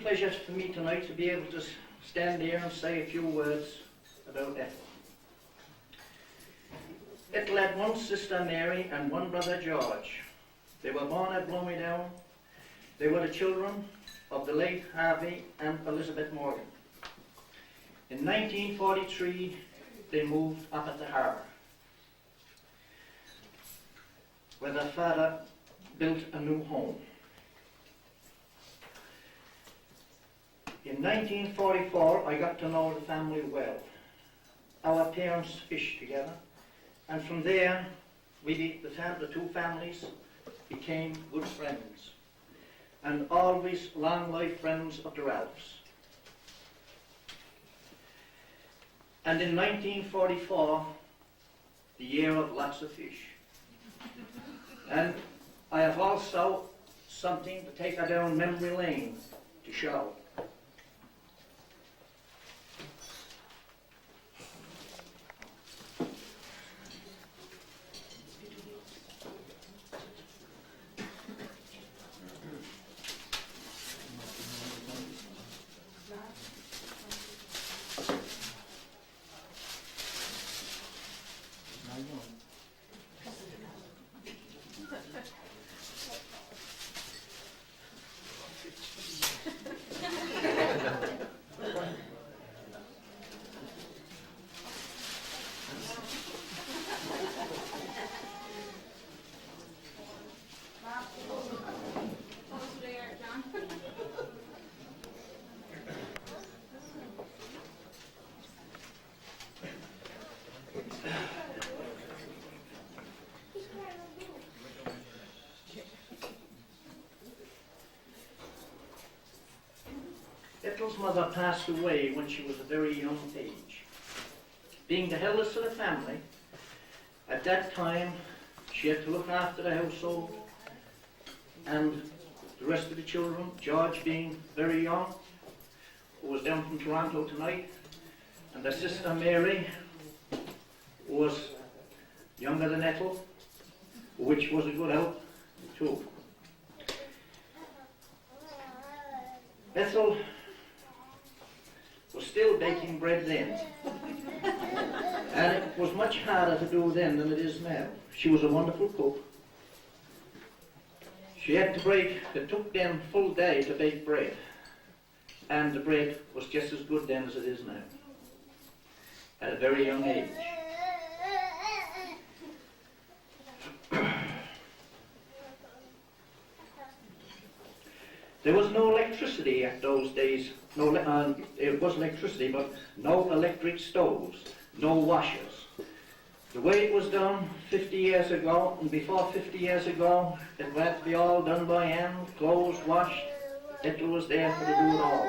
pleasure for me tonight to be able to stand here and say a few words about Ethel. Ethel had one sister Mary and one brother George. They were born at Bloomingdown. They were the children of the late Harvey and Elizabeth Morgan. In 1943, they moved up at the harbour, where their father built a new home. In 1944, I got to know the family well. Our parents fished together, and from there, the two families became good friends, and always long life friends of the Ralphs. And in 1944, the year of lots of fish. And I have also something to take her down memory lane to show. Ethel's mother passed away when she was a very young age. Being the eldest of the family, at that time she had to look after the household and the rest of the children, George being very young, who was down from Toronto tonight, and their sister Mary, who was younger than Ethel, which was a good help too. Ethel was still baking bread then, and it was much harder to do then than it is now. She was a wonderful cook. She had to it took them full day to bake bread, and the bread was just as good then as it is now, at a very young age. There was no electricity at those days. It was electricity, but no electric stoves, no washers. The way it was done 50 years ago, and before 50 years ago, it had to be all done by hand, clothes washed. It was there for to do it all.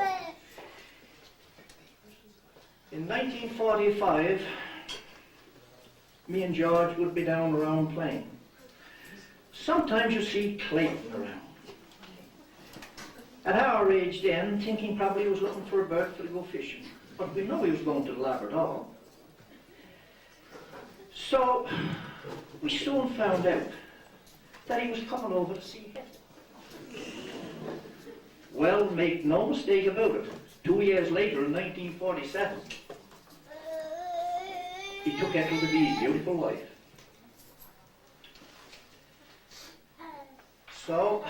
In 1945, me and George would be down around playing. Sometimes you see Clayton around. At our age then, thinking probably he was looking for a berth to go fishing. But we know he was going to the Labrador. So, we soon found out that he was coming over to see Ethel. Well, make no mistake about it, 2 years later in 1947, he took Ethel to be his beautiful wife. So,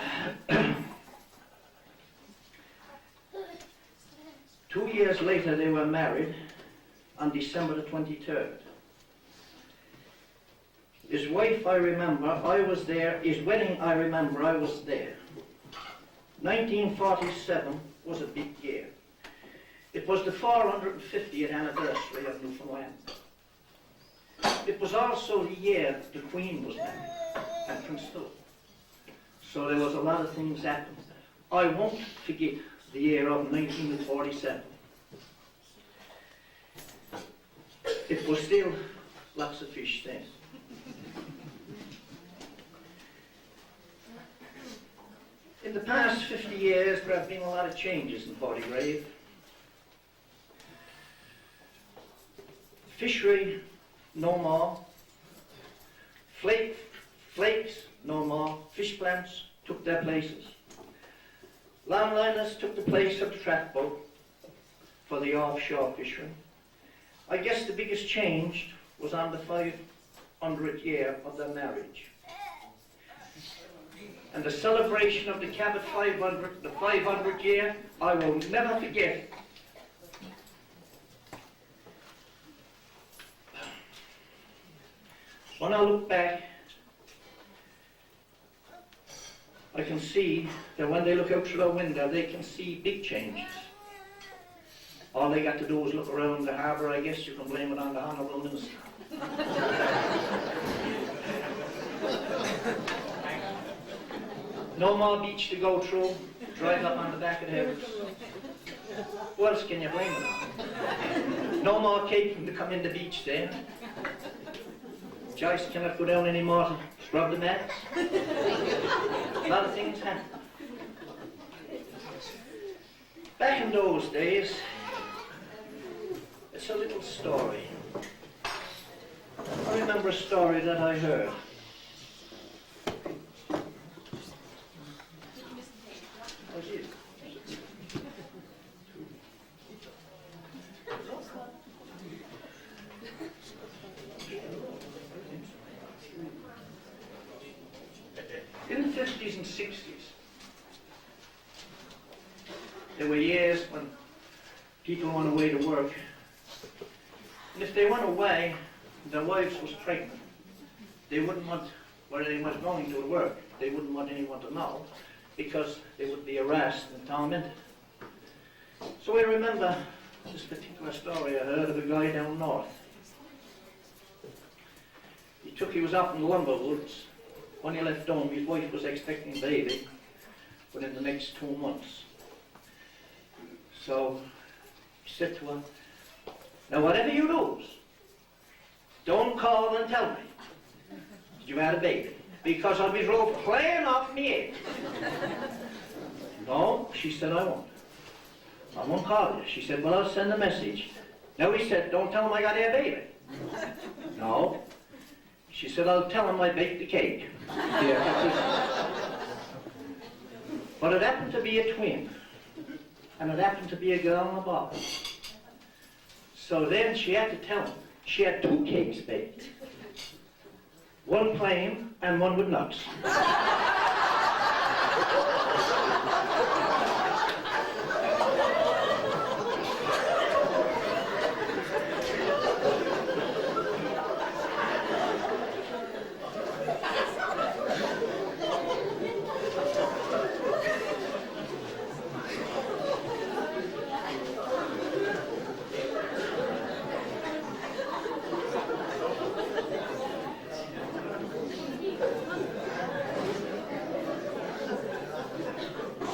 2 years later they were married on December the 23rd. His wife, I remember, I was there. His wedding, I remember, I was there. 1947 was a big year. It was the 450th anniversary of Newfoundland. It was also the year the Queen was married at Prince Philip. So there was a lot of things happening. I won't forget the year of 1947. It was still lots of fish then. In the past 50 years, there have been a lot of changes in Bodygrave. Fishery, no more. Flakes, no more. Fish plants took their places. Landliners took the place of the trap boat for the offshore fishery. I guess the biggest change was on the 500th year of their marriage. And the celebration of the Cabot 500, the 500th year, I will never forget. When I look back, I can see that when they look out through the window, they can see big changes. All they got to do is look around the harbour. I guess you can blame it on the Honourable Minister. No more beach to go through, drive up on the back of the house. What else can you blame it on? No more caping to come in the beach there. Joyce cannot go down anymore to scrub the mats. A lot of things happen. Back in those days, it's a little story. I remember a story that I heard. In the 50s and 60s, there were years when people went away to work, and if they went away, their wives was pregnant. They wouldn't want where they was going to work. They wouldn't want anyone to know, because they would be harassed and tormented. So I remember this particular story I heard of a guy down north. He was up in the lumber woods. When he left home, his wife was expecting a baby within the next 2 months. So he said to her, "Now whatever you lose, don't call and tell me that you had a baby, because I'll be drove clean off me head." "No," she said, "I won't. I won't call you." She said, "Well, I'll send a message." Now he said, "Don't tell him I got a baby." "No." She said, "I'll tell him I baked the cake." But it happened to be a twin, and it happened to be a girl and a boy. So then she had to tell him she had 2 cakes baked. One plain and one with nuts.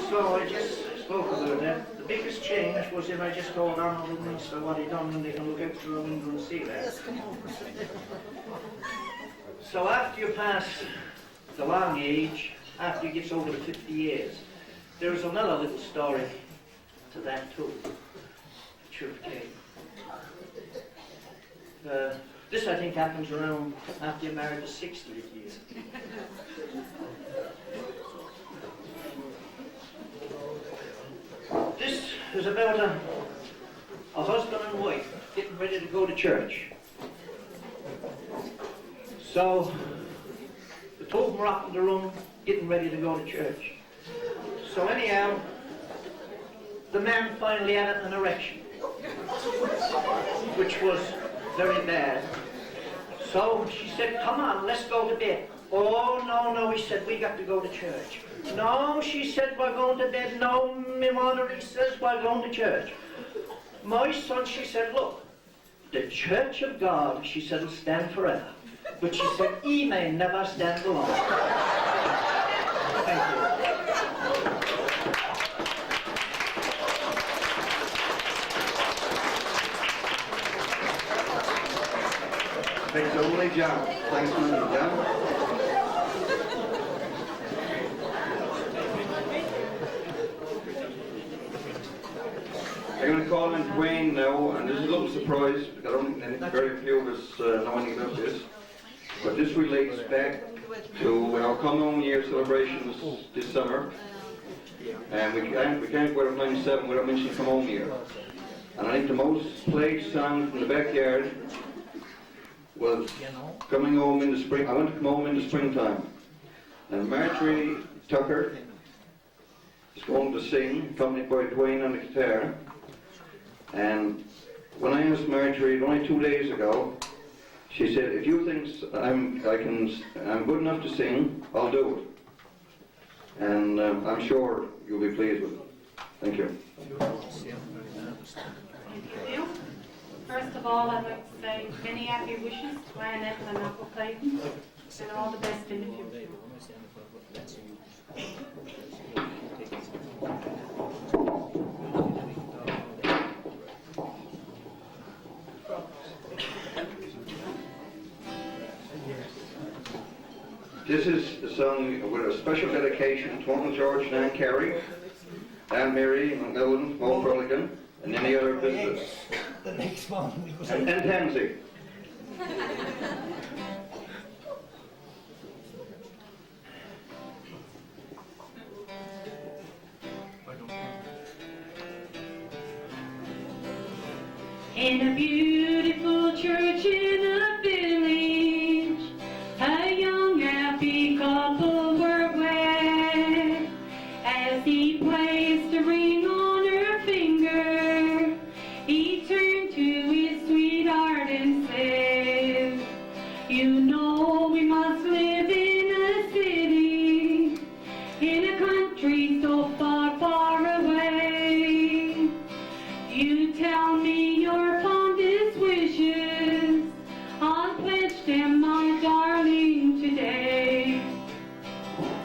So I just spoke about that. The biggest change was if I just told Honourable Minister what he done, and they can look out through the window and see that. So after you pass the long age, after you get over the 50 years, there is another little story to that too. It should have came. This I think happens around after you're married the 60th year. This is about a husband and wife getting ready to go to church. So the two of them are up in the room getting ready to go to church. So anyhow, the man finally had an erection, which was very bad. So she said, "Come on, let's go to bed." "Oh, no," he said, "we got to go to church." "No," she said, "we're going to bed." "No, me mother," he says, "we're going to church." "My son," she said, "look, the church of God," she said, "will stand forever. But she said, he may never stand alone." Thank you. Thanks, only John. Thanks, only John. I'm going to call in Dwayne now, and there's a little surprise, because I don't think very few of us know anything about this. But this relates back to our Come Home Year celebrations this summer. And we can't go out of 97 without mentioning Come Home Here. And I think the most played song from the backyard was Coming Home in the Spring. I want to come home in the springtime. And Marjorie Tucker is going to sing, accompanied by Dwayne on the guitar. And when I asked Marjorie only 2 days ago, she said, if you think I'm good enough to sing, I'll do it. And I'm sure you'll be pleased with it. Thank you. Thank you. First of all, I'd like to say many happy wishes to Annette and Uncle Clayton, and all the best in the future. This is a song with a special dedication to Uncle George and Ann Carey, Ann Mary, and Ellen, Paul Crolligan, and any other visitors. The next one. And Tansy. In a beautiful church in a village, a young happy couple were wed. As he placed a ring on her finger, he turned to his sweetheart and said, you know we must live in a city, in a country so far, far away. You tell me your fondest wishes, I'll pledge them, my darling, today.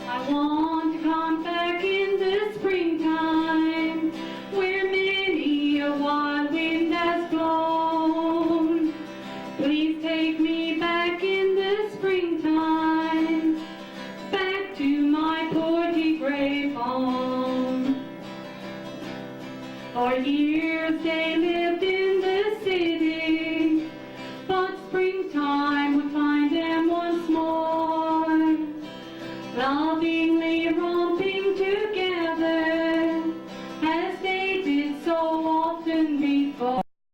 I want to come back in the springtime, where many a wild wind has blown. Please take me back in the springtime, back to my poor deep gray home. For years they lived in the city, but springtime would find them once more, lovingly